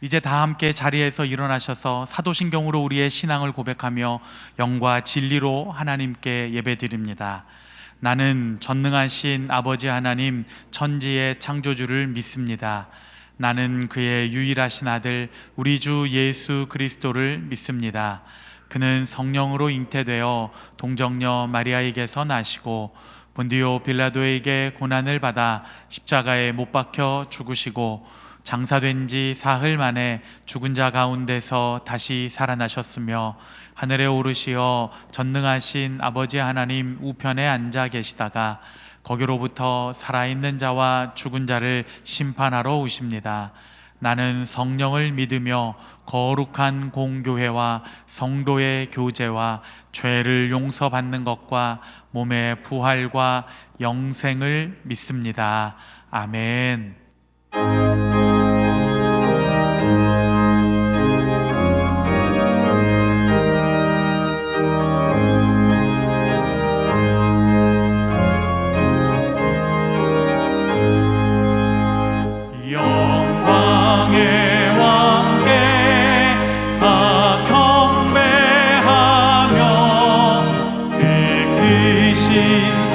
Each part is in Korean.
이제 다 함께 자리에서 일어나셔서 사도신경으로 우리의 신앙을 고백하며 영과 진리로 하나님께 예배드립니다. 나는 전능하신 아버지 하나님 천지의 창조주를 믿습니다. 나는 그의 유일하신 아들 우리 주 예수 그리스도를 믿습니다. 그는 성령으로 잉태되어 동정녀 마리아에게서 나시고 본디오 빌라도에게 고난을 받아 십자가에 못 박혀 죽으시고 장사된 지 사흘 만에 죽은 자 가운데서 다시 살아나셨으며 하늘에 오르시어 전능하신 아버지 하나님 우편에 앉아 계시다가 거기로부터 살아있는 자와 죽은 자를 심판하러 오십니다. 나는 성령을 믿으며 거룩한 공교회와 성도의 교제와 죄를 용서받는 것과 몸의 부활과 영생을 믿습니다. 아멘.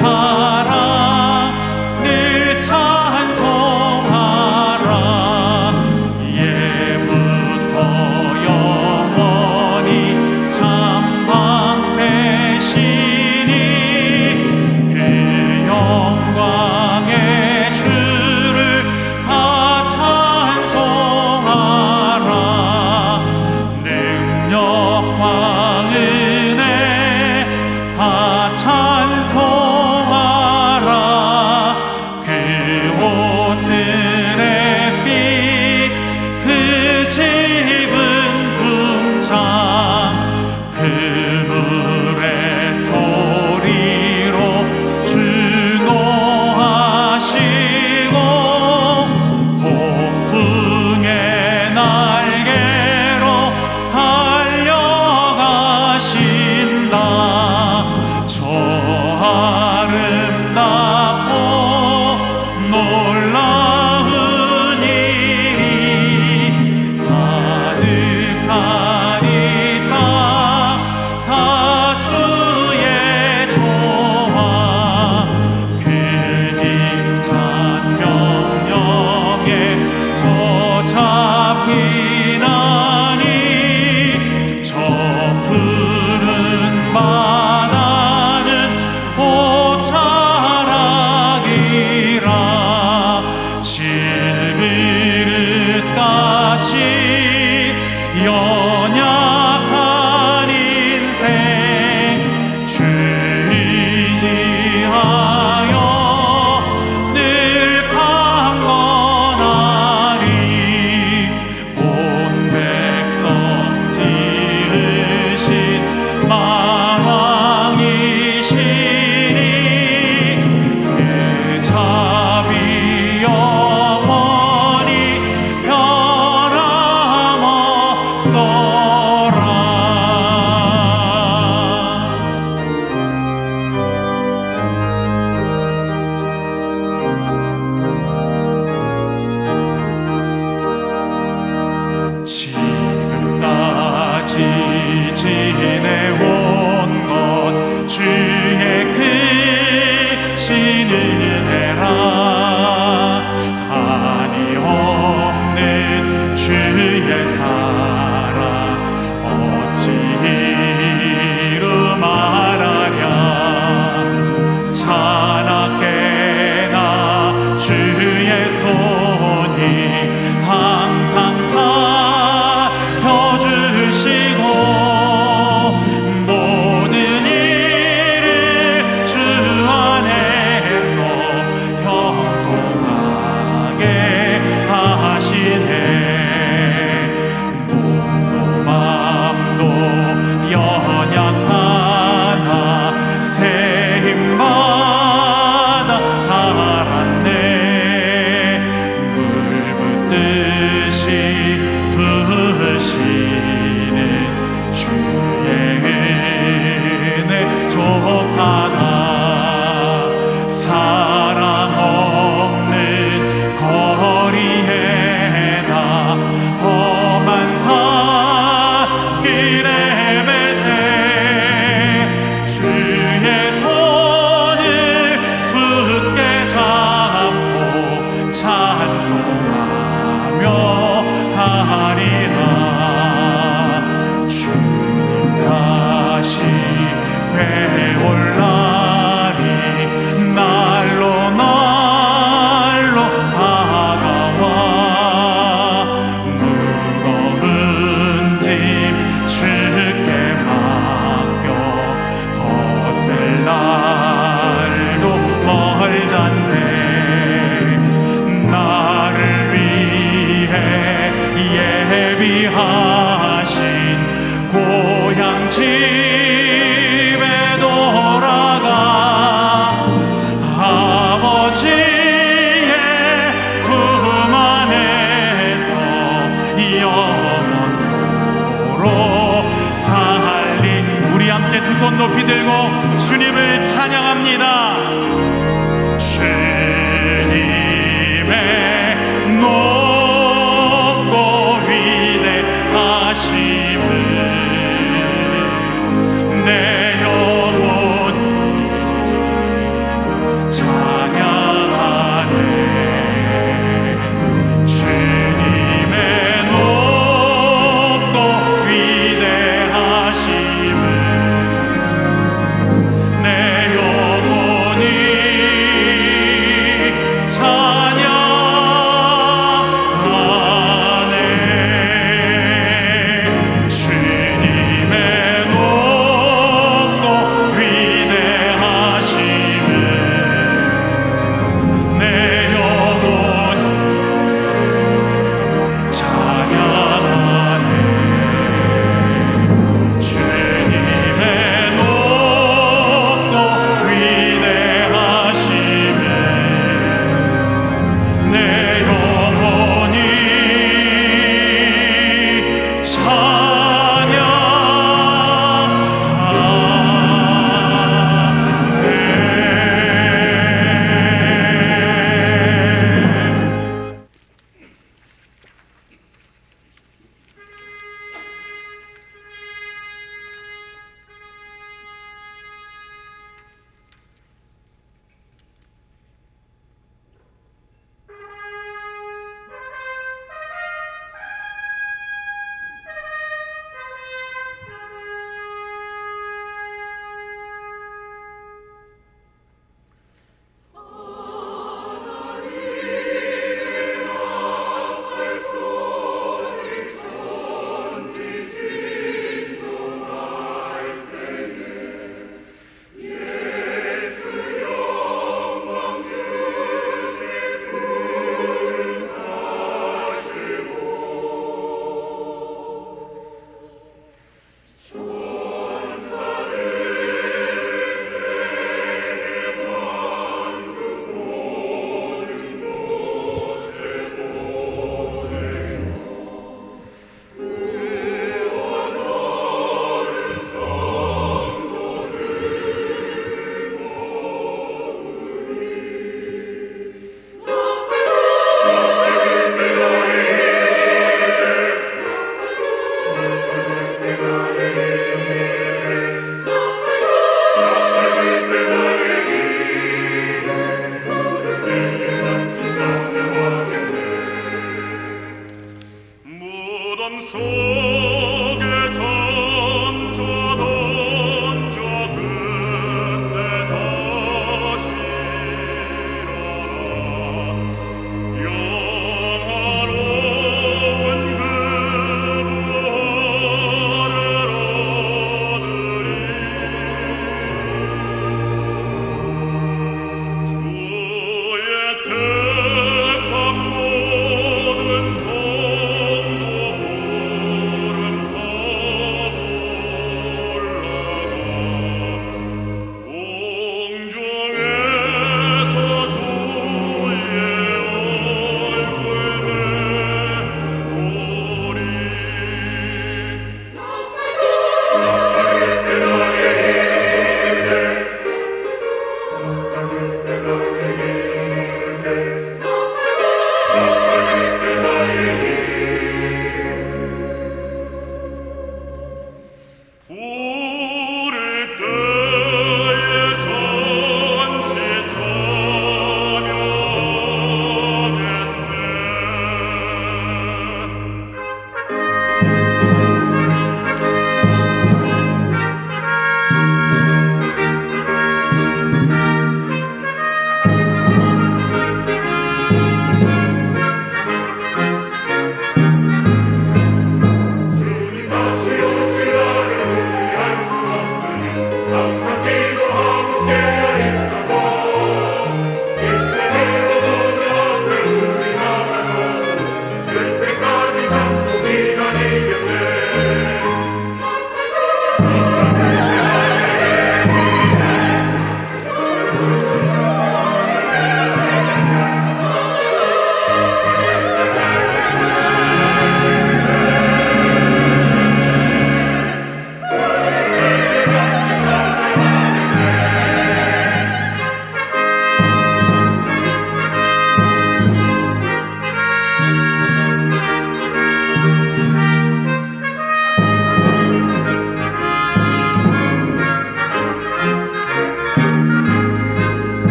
사랑 늘 찬송하라. 집에 돌아가 아버지의 품 안에서 영원토록 살리. 우리 함께 두 손 높이 들고 주님을 찬양합니다. 주님의 높고 위대하심을 내 영혼이 찬양하네. 주님의 높고 위대하심을 내 영혼이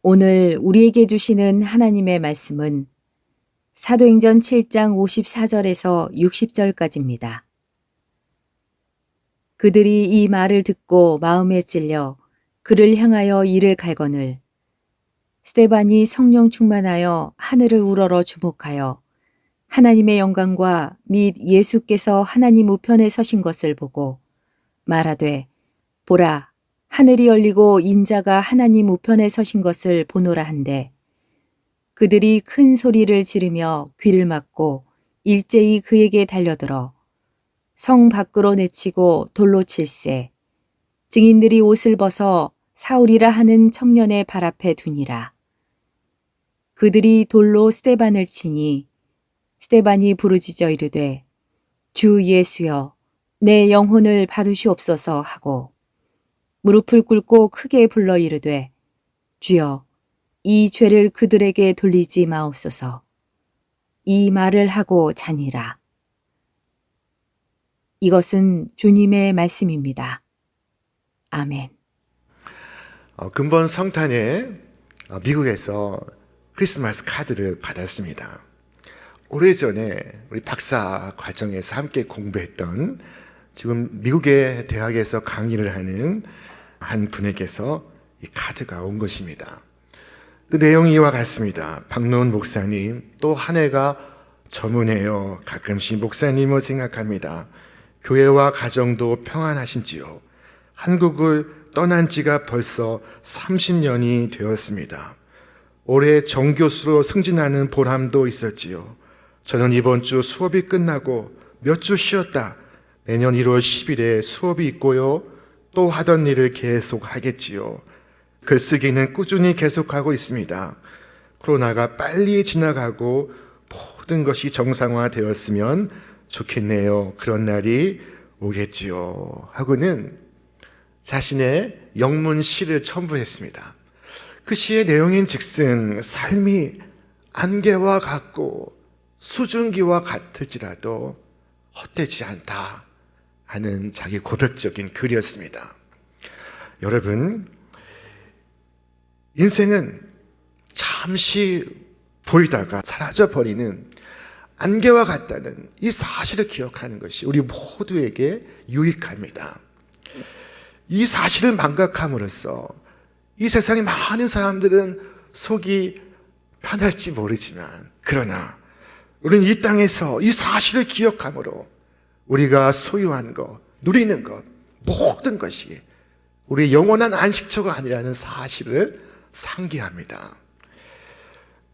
오늘 우리에게 주시는 하나님의 말씀은 사도행전 7장 54절에서 60절까지입니다. 그들이 이 말을 듣고 마음에 찔려 그를 향하여 이를 갈거늘 스데반이 성령 충만하여 하늘을 우러러 주목하여 하나님의 영광과 및 예수께서 하나님 우편에 서신 것을 보고 말하되 보라 하늘이 열리고 인자가 하나님 우편에 서신 것을 보노라 한데 그들이 큰 소리를 지르며 귀를 막고 일제히 그에게 달려들어 성 밖으로 내치고 돌로 칠세 증인들이 옷을 벗어 사울이라 하는 청년의 발 앞에 두니라. 그들이 돌로 스데반을 치니 스데반이 부르짖어 이르되 주 예수여 내 영혼을 받으시옵소서 하고 무릎을 꿇고 크게 불러 이르되 주여 이 죄를 그들에게 돌리지 마옵소서. 이 말을 하고 자니라. 이것은 주님의 말씀입니다. 아멘. 근본 성탄에 미국에서 크리스마스 카드를 받았습니다. 오래전에 우리 박사 과정에서 함께 공부했던 지금 미국의 대학에서 강의를 하는 한 분에게서 이 카드가 온 것입니다. 그 내용이 이와 같습니다. 박노은 목사님, 또 한 해가 저문해요. 가끔씩 목사님을 생각합니다. 교회와 가정도 평안하신지요? 한국을 떠난 지가 벌써 30년이 되었습니다. 올해 정교수로 승진하는 보람도 있었지요. 저는 이번 주 수업이 끝나고 몇 주 쉬었다 내년 1월 10일에 수업이 있고요. 또 하던 일을 계속 하겠지요. 글쓰기는 꾸준히 계속하고 있습니다. 코로나가 빨리 지나가고 모든 것이 정상화되었으면 좋겠네요. 그런 날이 오겠지요. 하고는 자신의 영문 시를 첨부했습니다. 그 시의 내용인 즉슨 삶이 안개와 같고 수증기와 같을지라도 헛되지 않다 하는 자기 고백적인 글이었습니다. 여러분, 인생은 잠시 보이다가 사라져버리는 안개와 같다는 이 사실을 기억하는 것이 우리 모두에게 유익합니다. 이 사실을 망각함으로써 이 세상의 많은 사람들은 속이 편할지 모르지만 그러나 우리는 이 땅에서 이 사실을 기억함으로 우리가 소유한 것, 누리는 것, 모든 것이 우리의 영원한 안식처가 아니라는 사실을 상기합니다.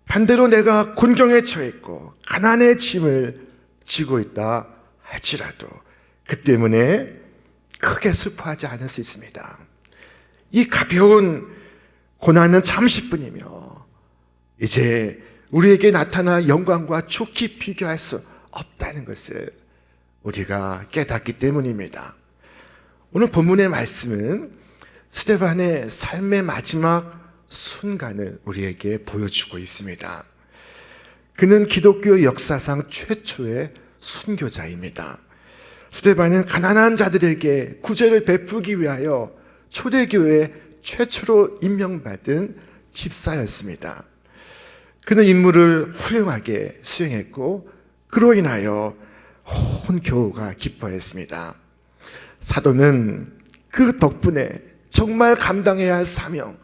반대로 내가 곤경에 처했고 가난의 짐을 지고 있다 할지라도 그 때문에 크게 슬퍼하지 않을 수 있습니다. 이 가벼운 고난은 잠시뿐이며 이제 우리에게 나타날 영광과 좋게 비교할 수 없다는 것을 우리가 깨닫기 때문입니다. 오늘 본문의 말씀은 스데반의 삶의 마지막 순간을 우리에게 보여주고 있습니다. 그는 기독교 역사상 최초의 순교자입니다. 스데반은 가난한 자들에게 구제를 베푸기 위하여 초대교회 최초로 임명받은 집사였습니다. 그는 임무를 훌륭하게 수행했고 그로 인하여 온 교우가 기뻐했습니다. 사도는 그 덕분에 정말 감당해야 할 사명,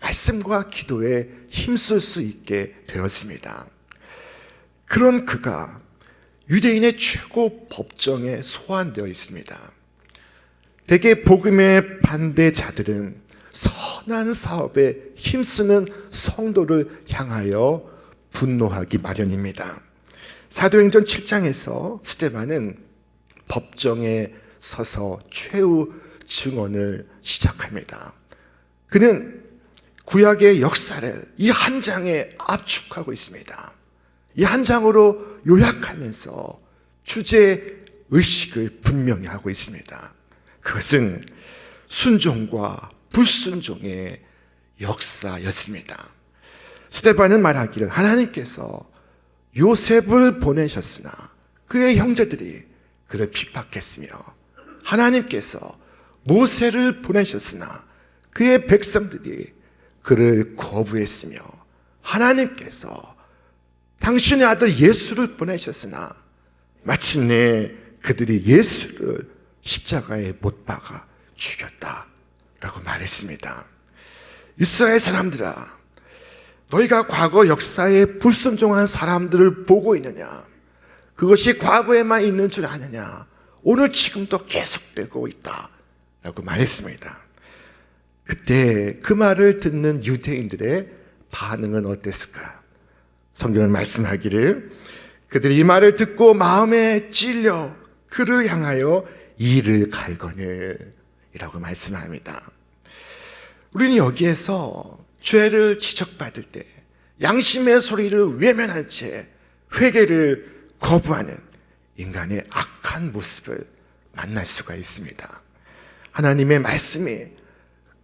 말씀과 기도에 힘쓸 수 있게 되었습니다. 그런 그가 유대인의 최고 법정에 소환되어 있습니다. 대개 복음의 반대자들은 선한 사업에 힘쓰는 성도를 향하여 분노하기 마련입니다. 사도행전 7장에서 스데반은 법정에 서서 최후 증언을 시작합니다. 그는 구약의 역사를 이 한 장에 압축하고 있습니다. 이 한 장으로 요약하면서 주제 의식을 분명히 하고 있습니다. 그것은 순종과 불순종의 역사였습니다. 스데반은 말하기를 하나님께서 요셉을 보내셨으나 그의 형제들이 그를 핍박했으며 하나님께서 모세를 보내셨으나 그의 백성들이 그를 거부했으며 하나님께서 당신의 아들 예수를 보내셨으나 마침내 그들이 예수를 십자가에 못 박아 죽였다라고 말했습니다. 이스라엘 사람들아, 너희가 과거 역사에 불순종한 사람들을 보고 있느냐? 그것이 과거에만 있는 줄 아느냐? 오늘 지금도 계속되고 있다 라고 말했습니다. 그때 그 말을 듣는 유대인들의 반응은 어땠을까? 성경은 말씀하기를 그들이 이 말을 듣고 마음에 찔려 그를 향하여 이를 갈거늘 이라고 말씀합니다. 우리는 여기에서 죄를 지적받을 때 양심의 소리를 외면한 채 회개를 거부하는 인간의 악한 모습을 만날 수가 있습니다. 하나님의 말씀이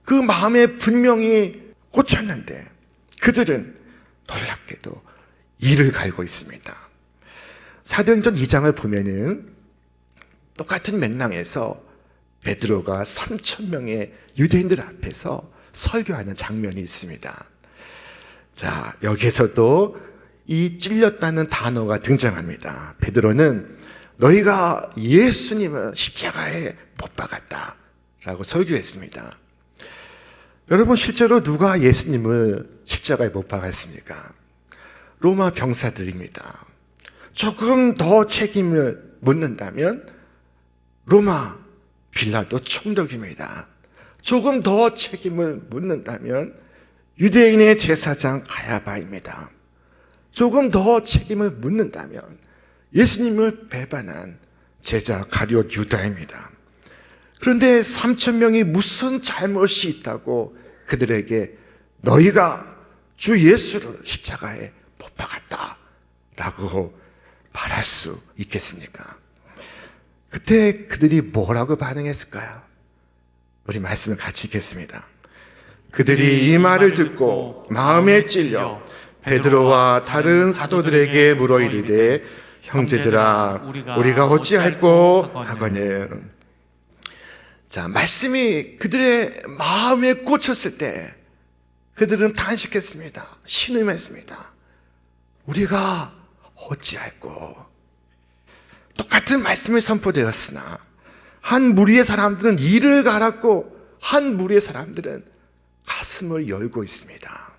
그 마음에 분명히 꽂혔는데 그들은 놀랍게도 이를 갈고 있습니다. 사도행전 2장을 보면은 똑같은 맥락에서 베드로가 3,000명의 유대인들 앞에서 설교하는 장면이 있습니다. 자, 여기에서도 이 찔렸다는 단어가 등장합니다. 베드로는 너희가 예수님을 십자가에 못 박았다 라고 설교했습니다. 여러분, 실제로 누가 예수님을 십자가에 못 박았습니까? 로마 병사들입니다. 조금 더 책임을 묻는다면 로마 빌라도 총독입니다. 조금 더 책임을 묻는다면 유대인의 제사장 가야바입니다. 조금 더 책임을 묻는다면 예수님을 배반한 제자 가룟 유다입니다. 그런데 3,000명이 무슨 잘못이 있다고 그들에게 너희가 주 예수를 십자가에 못 박았다 라고 말할 수 있겠습니까? 그때 그들이 뭐라고 반응했을까요? 우리 말씀을 같이 읽겠습니다. 그들이 이 말을 듣고 마음에 찔려 베드로와 다른 사도들에게 물어 이르되 형제들아 우리가 어찌할꼬 하거늘. 자, 말씀이 그들의 마음에 꽂혔을 때 그들은 탄식했습니다. 신음했습니다. 우리가 어찌할꼬. 똑같은 말씀이 선포되었으나 한 무리의 사람들은 이를 갈았고 한 무리의 사람들은 가슴을 열고 있습니다.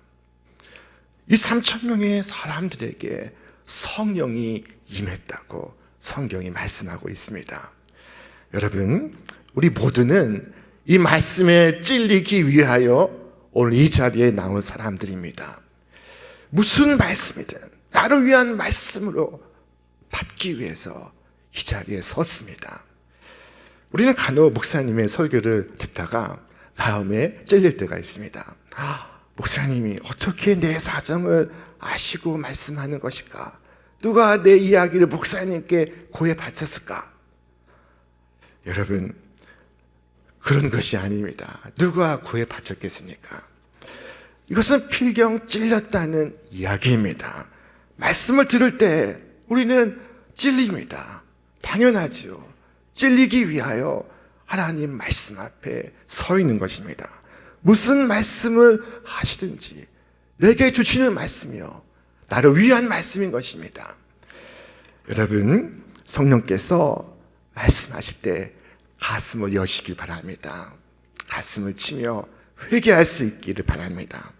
이 3,000명의 사람들에게 성령이 임했다고 성경이 말씀하고 있습니다. 여러분, 우리 모두는 이 말씀에 찔리기 위하여 오늘 이 자리에 나온 사람들입니다. 무슨 말씀이든 나를 위한 말씀으로 받기 위해서 이 자리에 섰습니다. 우리는 간혹 목사님의 설교를 듣다가 마음에 찔릴 때가 있습니다. 목사님이 어떻게 내 사정을 아시고 말씀하는 것일까? 누가 내 이야기를 목사님께 고해 바쳤을까? 여러분, 그런 것이 아닙니다. 누가 고해 바쳤겠습니까? 이것은 필경 찔렸다는 이야기입니다. 말씀을 들을 때 우리는 찔립니다. 당연하죠. 찔리기 위하여 하나님 말씀 앞에 서 있는 것입니다. 무슨 말씀을 하시든지 내게 주시는 말씀이요 나를 위한 말씀인 것입니다. 여러분, 성령께서 말씀하실 때 가슴을 여시길 바랍니다. 가슴을 치며 회개할 수 있기를 바랍니다.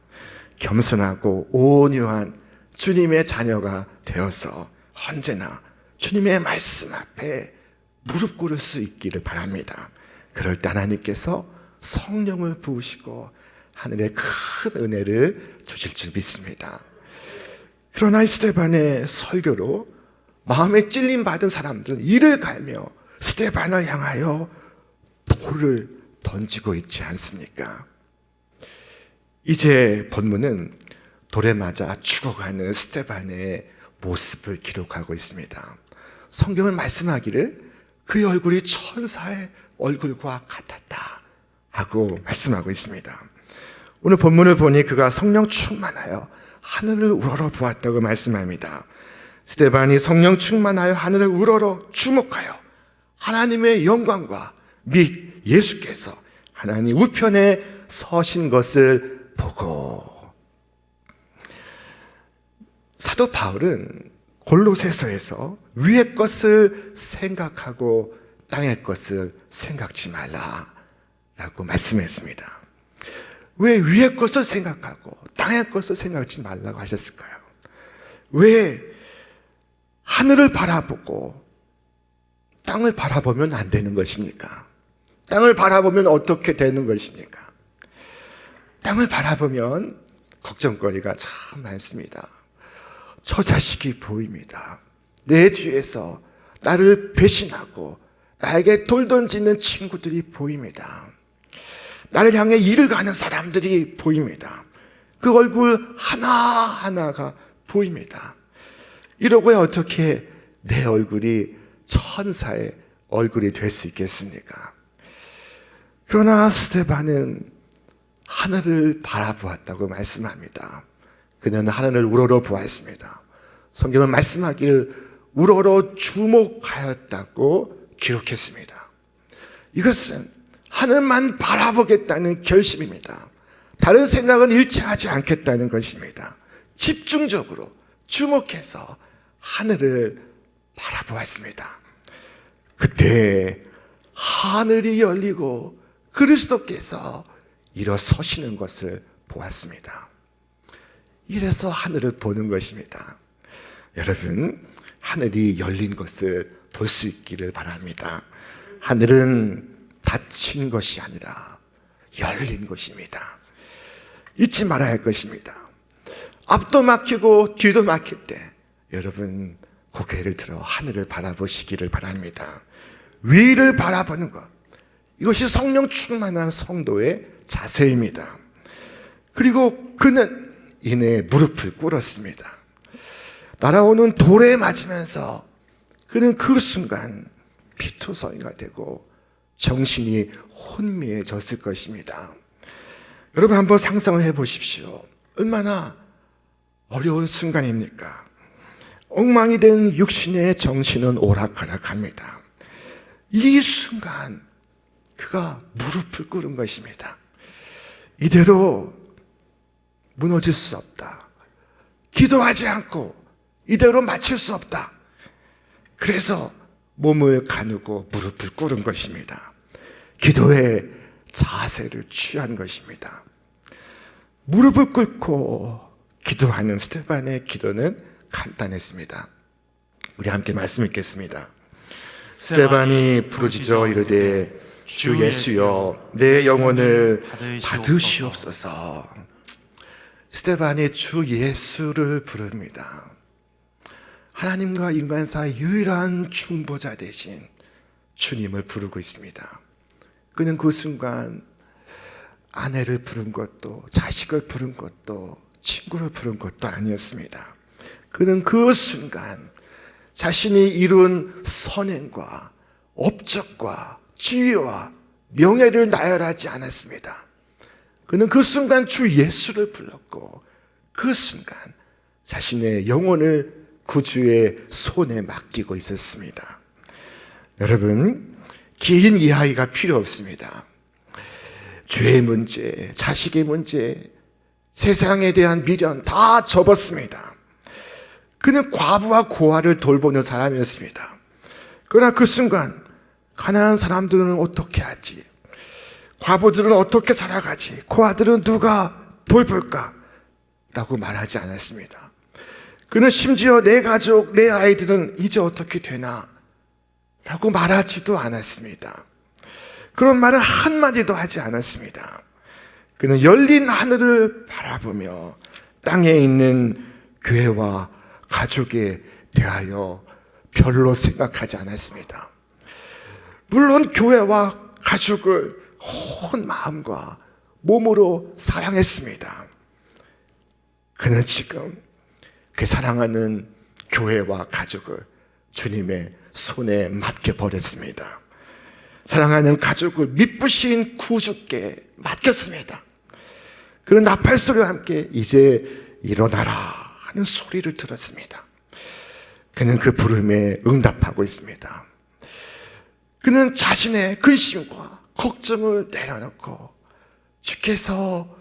겸손하고 온유한 주님의 자녀가 되어서 언제나 주님의 말씀 앞에 무릎 꿇을 수 있기를 바랍니다. 그럴 때 하나님께서 성령을 부으시고 하늘의 큰 은혜를 주실 줄 믿습니다. 그러나 스데반의 설교로 마음에 찔림 받은 사람들은 이를 갈며 스데반을 향하여 돌을 던지고 있지 않습니까? 이제 본문은 돌에 맞아 죽어가는 스데반의 모습을 기록하고 있습니다. 성경은 말씀하기를 그의 얼굴이 천사의 얼굴과 같았다 하고 말씀하고 있습니다. 오늘 본문을 보니 그가 성령 충만하여 하늘을 우러러 보았다고 말씀합니다. 스데반이 성령 충만하여 하늘을 우러러 주목하여 하나님의 영광과 및 예수께서 하나님 우편에 서신 것을 보고. 사도 바울은 골로새서에서 위의 것을 생각하고 땅의 것을 생각지 말라라고 말씀했습니다. 왜 위의 것을 생각하고 땅의 것을 생각지 말라고 하셨을까요? 왜 하늘을 바라보고 땅을 바라보면 안 되는 것입니까? 땅을 바라보면 어떻게 되는 것입니까? 땅을 바라보면 걱정거리가 참 많습니다. 저 자식이 보입니다. 내 뒤에서 나를 배신하고 나에게 돌 던지는 친구들이 보입니다. 나를 향해 일을 가는 사람들이 보입니다. 그 얼굴 하나하나가 보입니다. 이러고 어떻게 내 얼굴이 천사의 얼굴이 될 수 있겠습니까? 그러나 스데반은 하늘을 바라보았다고 말씀합니다. 그는 하늘을 우러러 보았습니다. 성경은 말씀하기를 우러러 주목하였다고 기록했습니다. 이것은 하늘만 바라보겠다는 결심입니다. 다른 생각은 일치하지 않겠다는 것입니다. 집중적으로 주목해서 하늘을 바라보았습니다. 그때 하늘이 열리고 그리스도께서 일어서시는 것을 보았습니다. 이래서 하늘을 보는 것입니다. 여러분, 하늘이 열린 것을 볼 수 있기를 바랍니다. 하늘은 닫힌 것이 아니라 열린 것입니다. 잊지 말아야 할 것입니다. 앞도 막히고 뒤도 막힐 때 여러분 고개를 들어 하늘을 바라보시기를 바랍니다. 위를 바라보는 것, 이것이 성령 충만한 성도의 자세입니다. 그리고 그는 이내 무릎을 꿇었습니다. 날아오는 돌에 맞으면서 그는 그 순간 피투성이가 되고 정신이 혼미해졌을 것입니다. 여러분 한번 상상을 해보십시오. 얼마나 어려운 순간입니까? 엉망이 된 육신의 정신은 오락가락합니다. 이 순간 그가 무릎을 꿇은 것입니다. 이대로 무너질 수 없다. 기도하지 않고 이대로 마칠 수 없다. 그래서 몸을 가누고 무릎을 꿇은 것입니다. 기도의 자세를 취한 것입니다. 무릎을 꿇고 기도하는 스데반의 기도는 간단했습니다. 우리 함께 말씀 읽겠습니다. 스데반이 부르짖어 이르되 주 예수여 내 영혼을 받으시옵소서. 스데반이 주 예수를 부릅니다. 하나님과 인간 사이 유일한 중보자 대신 주님을 부르고 있습니다. 그는 그 순간 아내를 부른 것도 자식을 부른 것도 친구를 부른 것도 아니었습니다. 그는 그 순간 자신이 이룬 선행과 업적과 지위와 명예를 나열하지 않았습니다. 그는 그 순간 주 예수를 불렀고 그 순간 자신의 영혼을 구주의 손에 맡기고 있었습니다. 여러분, 긴 이야기가 필요 없습니다. 죄의 문제, 자식의 문제, 세상에 대한 미련 다 접었습니다. 그는 과부와 고아를 돌보는 사람이었습니다. 그러나 그 순간 가난한 사람들은 어떻게 하지? 과부들은 어떻게 살아가지? 고아들은 누가 돌볼까? 라고 말하지 않았습니다. 그는 심지어 내 가족, 내 아이들은 이제 어떻게 되나? 라고 말하지도 않았습니다. 그런 말을 한마디도 하지 않았습니다. 그는 열린 하늘을 바라보며 땅에 있는 교회와 가족에 대하여 별로 생각하지 않았습니다. 물론 교회와 가족을 온 마음과 몸으로 사랑했습니다. 그는 지금 그 사랑하는 교회와 가족을 주님의 손에 맡겨버렸습니다. 사랑하는 가족을 미쁘신 구주께 맡겼습니다. 그는 나팔 소리와 함께 이제 일어나라 하는 소리를 들었습니다. 그는 그 부름에 응답하고 있습니다. 그는 자신의 근심과 걱정을 내려놓고 주께서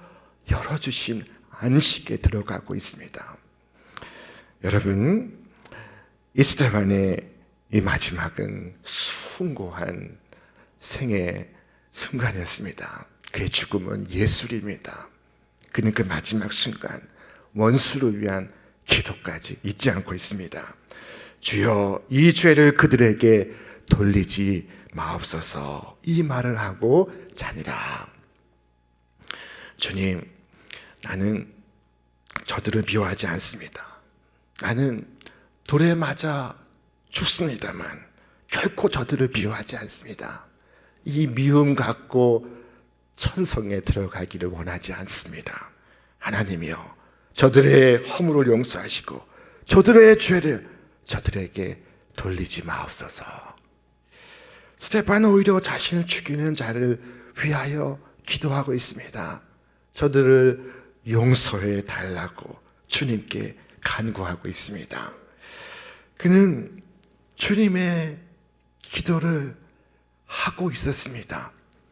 열어주신 안식에 들어가고 있습니다. 여러분, 이 스데반의 이 마지막은 숭고한 생의 순간이었습니다. 그의 죽음은 예술입니다. 그는 그 마지막 순간 원수를 위한 기도까지 잊지 않고 있습니다. 주여, 이 죄를 그들에게 돌리지 마옵소서. 이 말을 하고 자니라. 주님, 나는 저들을 미워하지 않습니다. 나는 돌에 맞아 죽습니다만 결코 저들을 미워하지 않습니다. 이 미움 갖고 천성에 들어가기를 원하지 않습니다. 하나님이여, 저들의 허물을 용서하시고 저들의 죄를 저들에게 돌리지 마옵소서. 스데반은 오히려 자신을 죽이는 자를 위하여 기도하고 있습니다. 저들을 용서해 달라고 주님께 간구하고 있습니다. 그는 주님의 기도를 하고 있었습니다.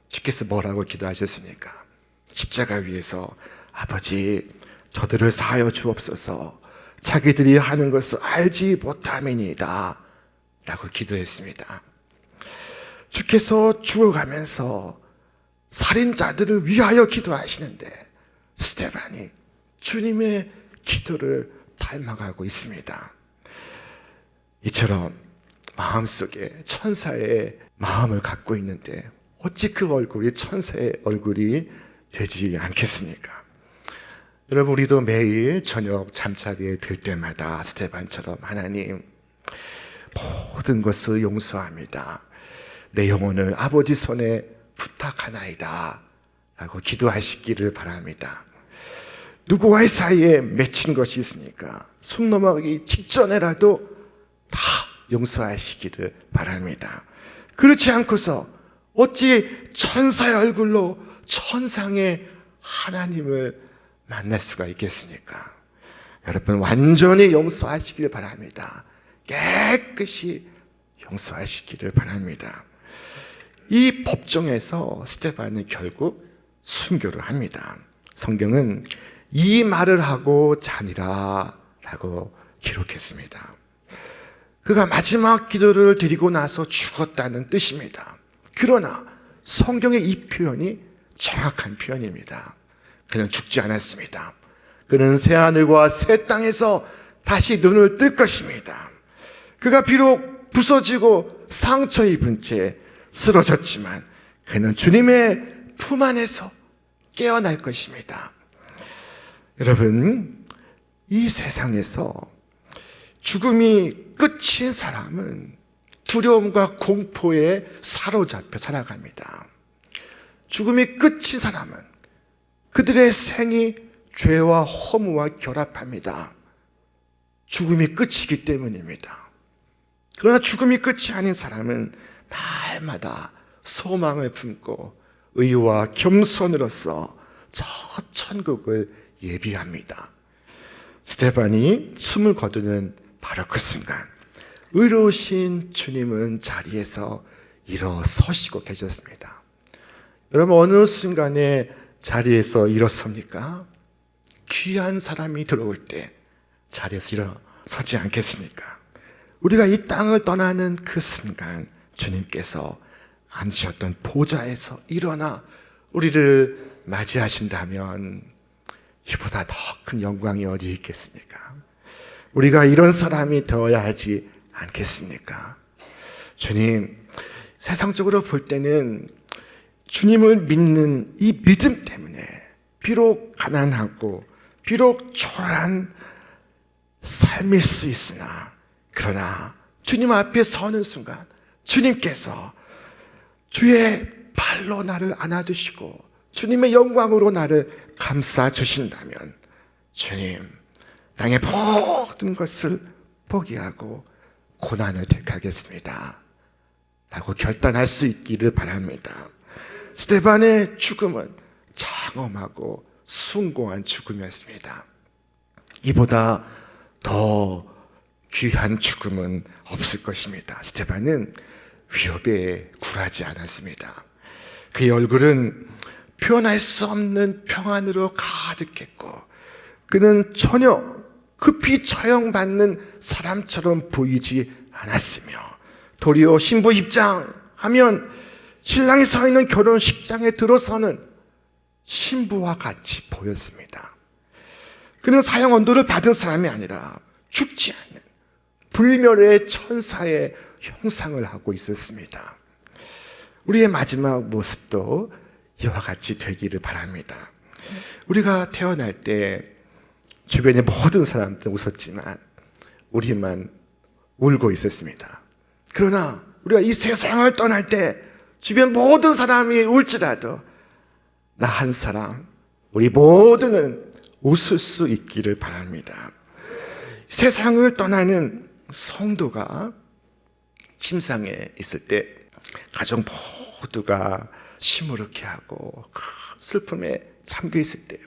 주께서 뭐라고 기도하셨습니까? 십자가 위에서 아버지, 저들을 사하여 주옵소서. 자기들이 하는 것을 알지 못함이니이다 라고 기도했습니다. 주께서 죽어가면서 살인자들을 위하여 기도하시는데 스데반이 주님의 기도를 닮아가고 있습니다. 이처럼 마음속에 천사의 마음을 갖고 있는데 어찌 그 얼굴이 천사의 얼굴이 되지 않겠습니까? 여러분, 우리도 매일 저녁 잠자리에 들 때마다 스데반처럼 하나님, 모든 것을 용서합니다. 내 영혼을 아버지 손에 부탁하나이다 라고 기도하시기를 바랍니다. 누구와의 사이에 맺힌 것이 있으니까 숨 넘어가기 직전에라도 다 용서하시기를 바랍니다. 그렇지 않고서 어찌 천사의 얼굴로 천상의 하나님을 만날 수가 있겠습니까? 여러분, 완전히 용서하시기를 바랍니다. 깨끗이 용서하시기를 바랍니다. 이 법정에서 스데반은 결국 순교를 합니다. 성경은 이 말을 하고 자니라 라고 기록했습니다. 그가 마지막 기도를 드리고 나서 죽었다는 뜻입니다. 그러나 성경의 이 표현이 정확한 표현입니다. 그는 죽지 않았습니다. 그는 새하늘과 새 땅에서 다시 눈을 뜰 것입니다. 그가 비록 부서지고 상처 입은 채 쓰러졌지만 그는 주님의 품 안에서 깨어날 것입니다. 여러분, 이 세상에서 죽음이 끝인 사람은 두려움과 공포에 사로잡혀 살아갑니다. 죽음이 끝인 사람은 그들의 생이 죄와 허무와 결합합니다. 죽음이 끝이기 때문입니다. 그러나 죽음이 끝이 아닌 사람은 날마다 소망을 품고 의와 겸손으로서 저 천국을 예비합니다. 스데반이 숨을 거두는 바로 그 순간 의로우신 주님은 자리에서 일어서시고 계셨습니다. 여러분, 어느 순간에 자리에서 일어섭니까? 귀한 사람이 들어올 때 자리에서 일어서지 않겠습니까? 우리가 이 땅을 떠나는 그 순간 주님께서 앉으셨던 보좌에서 일어나 우리를 맞이하신다면 이보다 더 큰 영광이 어디 있겠습니까? 우리가 이런 사람이 되어야 하지 않겠습니까? 주님, 세상적으로 볼 때는 주님을 믿는 이 믿음 때문에 비록 가난하고 비록 초라한 삶일 수 있으나, 그러나 주님 앞에 서는 순간 주님께서 주의 발로 나를 안아주시고 주님의 영광으로 나를 감싸 주신다면 주님, 땅의 모든 것을 포기하고 고난을 택하겠습니다 라고 결단할 수 있기를 바랍니다. 스데반의 죽음은 장엄하고 숭고한 죽음이었습니다. 이보다 더 귀한 죽음은 없을 것입니다. 스데반은 위협에 굴하지 않았습니다. 그의 얼굴은 표현할 수 없는 평안으로 가득했고 그는 전혀 급히 처형받는 사람처럼 보이지 않았으며 도리어 신부 입장하면 신랑이 서 있는 결혼식장에 들어서는 신부와 같이 보였습니다. 그는 사형 언도를 받은 사람이 아니라 죽지 않는 불멸의 천사의 형상을 하고 있었습니다. 우리의 마지막 모습도 이와 같이 되기를 바랍니다. 우리가 태어날 때 주변의 모든 사람들은 웃었지만 우리만 울고 있었습니다. 그러나 우리가 이 세상을 떠날 때 주변 모든 사람이 울지라도 나 한 사람, 우리 모두는 웃을 수 있기를 바랍니다. 세상을 떠나는 성도가 침상에 있을 때 가족 모두가 시무룩해 하고 슬픔에 잠겨 있을 때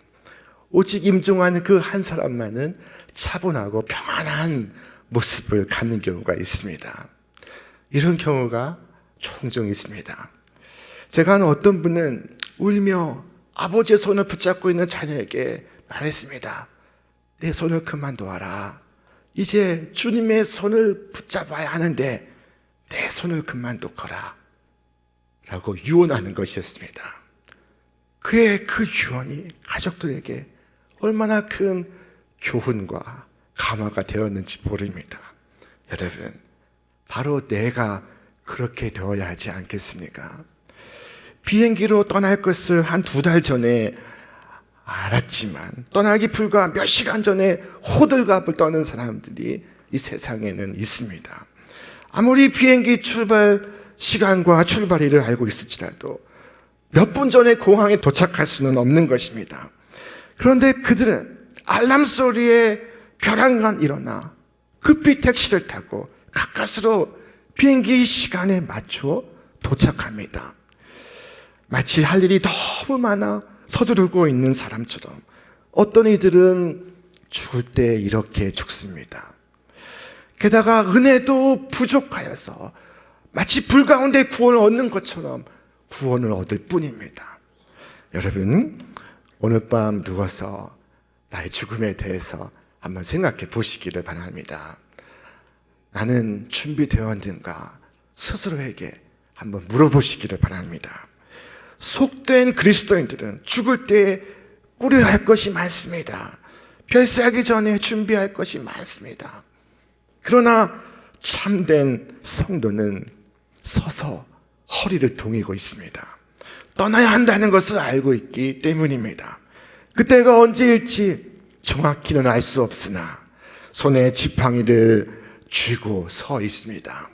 오직 임종하는 그 한 사람만은 차분하고 평안한 모습을 갖는 경우가 있습니다. 이런 경우가 종종 있습니다. 제가 아는 어떤 분은 울며 아버지의 손을 붙잡고 있는 자녀에게 말했습니다. 내 손을 그만둬라. 이제 주님의 손을 붙잡아야 하는데 내 손을 그만두거라 라고 유언하는 것이었습니다. 그의 그 유언이 가족들에게 얼마나 큰 교훈과 감화가 되었는지 모릅니다. 여러분, 바로 내가 그렇게 되어야 하지 않겠습니까? 비행기로 떠날 것을 한 2달 전에 알았지만 떠나기 불과 몇 시간 전에 호들갑을 떠는 사람들이 이 세상에는 있습니다. 아무리 비행기 출발 시간과 출발일을 알고 있을지라도 몇 분 전에 공항에 도착할 수는 없는 것입니다. 그런데 그들은 알람 소리에 벼랑간 일어나 급히 택시를 타고 가까스로 비행기 시간에 맞추어 도착합니다. 마치 할 일이 너무 많아 서두르고 있는 사람처럼 어떤 이들은 죽을 때 이렇게 죽습니다. 게다가 은혜도 부족하여서 마치 불 가운데 구원을 얻는 것처럼 구원을 얻을 뿐입니다. 여러분, 오늘 밤 누워서 나의 죽음에 대해서 한번 생각해 보시기를 바랍니다. 나는 준비되었는가 스스로에게 한번 물어보시기를 바랍니다. 속된 그리스도인들은 죽을 때 꾸려야 할 것이 많습니다. 별세하기 전에 준비할 것이 많습니다. 그러나 참된 성도는 서서 허리를 동이고 있습니다. 떠나야 한다는 것을 알고 있기 때문입니다. 그때가 언제일지 정확히는 알 수 없으나 손에 지팡이를 쥐고 서 있습니다.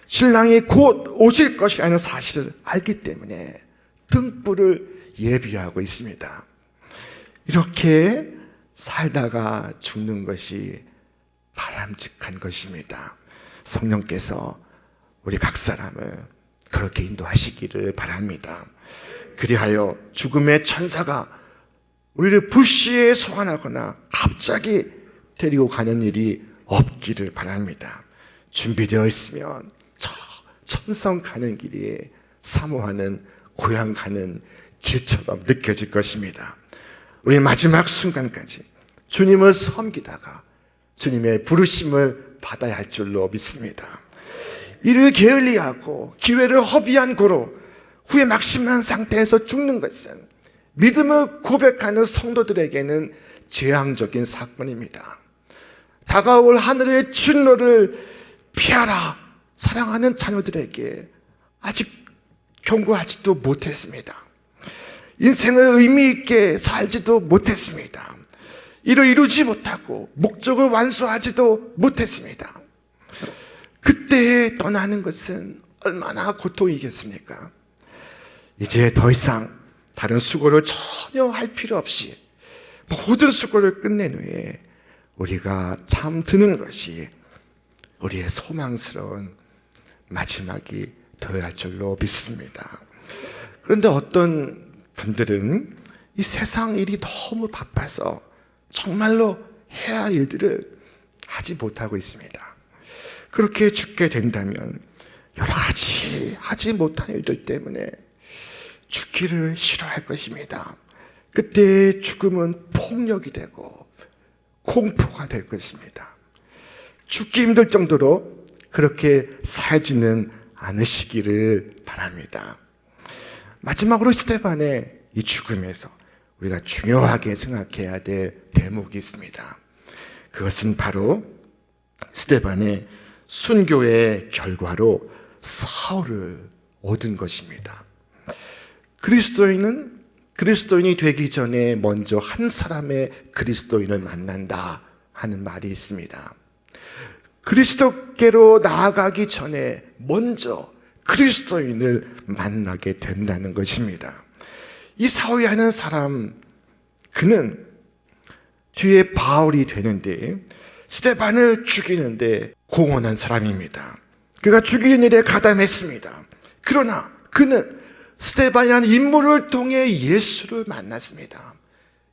신랑이 곧 오실 것이라는 사실을 알기 때문에 등불을 예비하고 있습니다. 이렇게 살다가 죽는 것이 바람직한 것입니다. 성령께서 우리 각 사람을 그렇게 인도하시기를 바랍니다. 그리하여 죽음의 천사가 우리를 불시에 소환하거나 갑자기 데리고 가는 일이 없기를 바랍니다. 준비되어 있으면 저 천성 가는 길이 사모하는 고향 가는 길처럼 느껴질 것입니다. 우리 마지막 순간까지 주님을 섬기다가 주님의 부르심을 받아야 할 줄로 믿습니다. 이를 게을리하고 기회를 허비한 고로 후에 막심한 상태에서 죽는 것은 믿음을 고백하는 성도들에게는 재앙적인 사건입니다. 다가올 하늘의 진노를 피하라 사랑하는 자녀들에게 아직 경고하지도 못했습니다. 인생을 의미 있게 살지도 못했습니다. 이를 이루지 못하고 목적을 완수하지도 못했습니다. 그때 떠나는 것은 얼마나 고통이겠습니까? 이제 더 이상 다른 수고를 전혀 할 필요 없이 모든 수고를 끝낸 후에 우리가 잠드는 것이 우리의 소망스러운 마지막이 되어야 할 줄로 믿습니다. 그런데 어떤 분들은 이 세상 일이 너무 바빠서 정말로 해야 할 일들을 하지 못하고 있습니다. 그렇게 죽게 된다면 여러 가지 하지 못한 일들 때문에 죽기를 싫어할 것입니다. 그때 죽음은 폭력이 되고 공포가 될 것입니다. 죽기 힘들 정도로 그렇게 살지는 않으시기를 바랍니다. 마지막으로 스데반의 이 죽음에서 우리가 중요하게 생각해야 될 대목이 있습니다. 그것은 바로 스데반의 순교의 결과로 사울을 얻은 것입니다. 그리스도인이 되기 전에 먼저 한 사람의 그리스도인을 만난다 하는 말이 있습니다. 그리스도께로 나아가기 전에 먼저 그리스도인을 만나게 된다는 것입니다. 이 사울이라는 사람, 그는 뒤에 바울이 되는데 스데반을 죽이는데 공헌한 사람입니다. 그가 죽이는 일에 가담했습니다. 그러나 그는 스데반이라는 인물을 통해 예수를 만났습니다.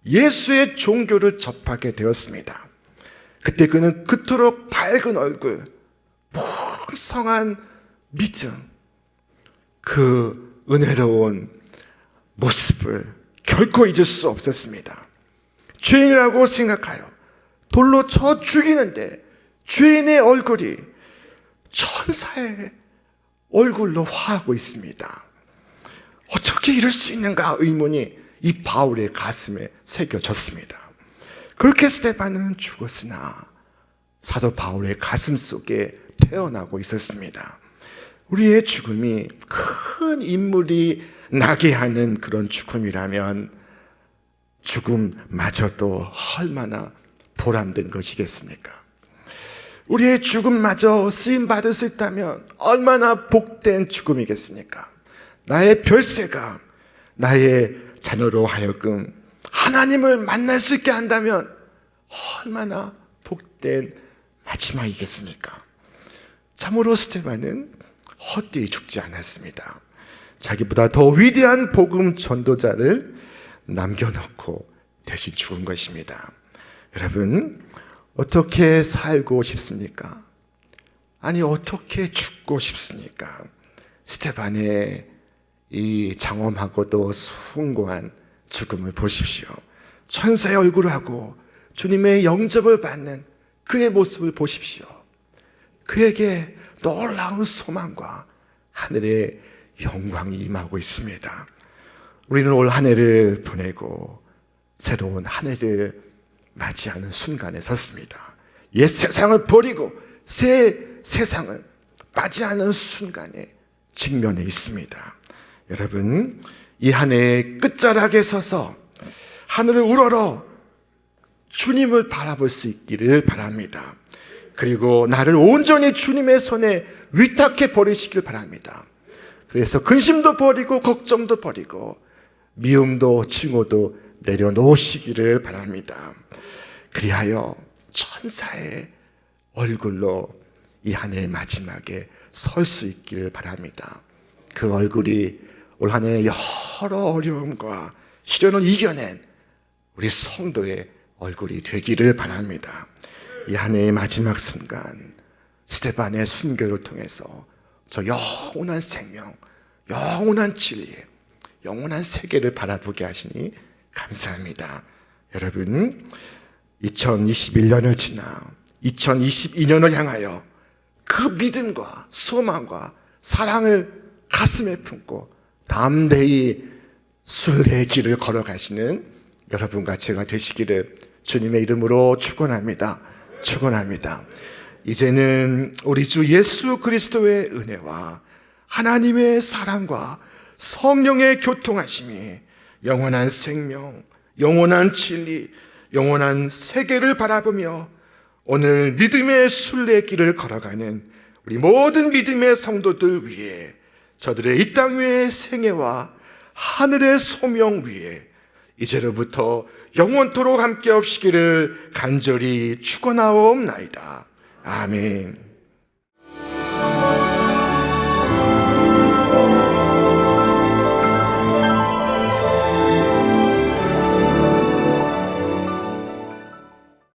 예수의 종교를 접하게 되었습니다. 그때 그는 그토록 밝은 얼굴, 풍성한 믿음, 그 은혜로운 모습을 결코 잊을 수 없었습니다. 죄인이라고 생각하여 돌로 쳐 죽이는데 죄인의 얼굴이 천사의 얼굴로 화하고 있습니다. 어떻게 이럴 수 있는가 의문이 이 바울의 가슴에 새겨졌습니다. 그렇게 스데반은 죽었으나 사도 바울의 가슴 속에 태어나고 있었습니다. 우리의 죽음이 큰 인물이 나게 하는 그런 죽음이라면 죽음마저도 얼마나 보람된 것이겠습니까? 우리의 죽음마저 쓰임받을 수 있다면 얼마나 복된 죽음이겠습니까? 나의 별세가 나의 자녀로 하여금 하나님을 만날 수 있게 한다면 얼마나 복된 마지막이겠습니까? 참으로 스데반은 헛되이 죽지 않았습니다. 자기보다 더 위대한 복음 전도자를 남겨놓고 대신 죽은 것입니다. 여러분, 어떻게 살고 싶습니까? 아니, 어떻게 죽고 싶습니까? 스데반의 이 장엄하고도 숭고한 죽음을 보십시오. 천사의 얼굴을 하고 주님의 영접을 받는 그의 모습을 보십시오. 그에게 놀라운 소망과 하늘의 영광이 임하고 있습니다. 우리는 올 한 해를 보내고 새로운 한 해를 맞이하는 순간에 섰습니다. 옛 세상을 버리고 새 세상을 맞이하는 순간에 직면해 있습니다. 여러분, 이 한 해의 끝자락에 서서 하늘을 우러러 주님을 바라볼 수 있기를 바랍니다. 그리고 나를 온전히 주님의 손에 위탁해 버리시길 바랍니다. 그래서 근심도 버리고 걱정도 버리고 미움도 칭호도 내려놓으시기를 바랍니다. 그리하여 천사의 얼굴로 이 한 해의 마지막에 설 수 있기를 바랍니다. 그 얼굴이 올 한 해의 여러 어려움과 시련을 이겨낸 우리 성도의 얼굴이 되기를 바랍니다. 이 한 해의 마지막 순간 스데반의 순교를 통해서 저 영원한 생명, 영원한 진리, 영원한 세계를 바라보게 하시니 감사합니다. 여러분, 2021년을 지나 2022년을 향하여 그 믿음과 소망과 사랑을 가슴에 품고 담대히 순례의 길을 걸어가시는 여러분과 제가 되시기를 주님의 이름으로 축원합니다. 축원합니다. 이제는 우리 주 예수 그리스도의 은혜와 하나님의 사랑과 성령의 교통하심이 영원한 생명, 영원한 진리, 영원한 세계를 바라보며 오늘 믿음의 순례길을 걸어가는 우리 모든 믿음의 성도들 위해 저들의 이 땅 위의 생애와 하늘의 소명 위에 이제로부터 영원토록 함께 없시기를 간절히 축원하옵나이다. 아멘.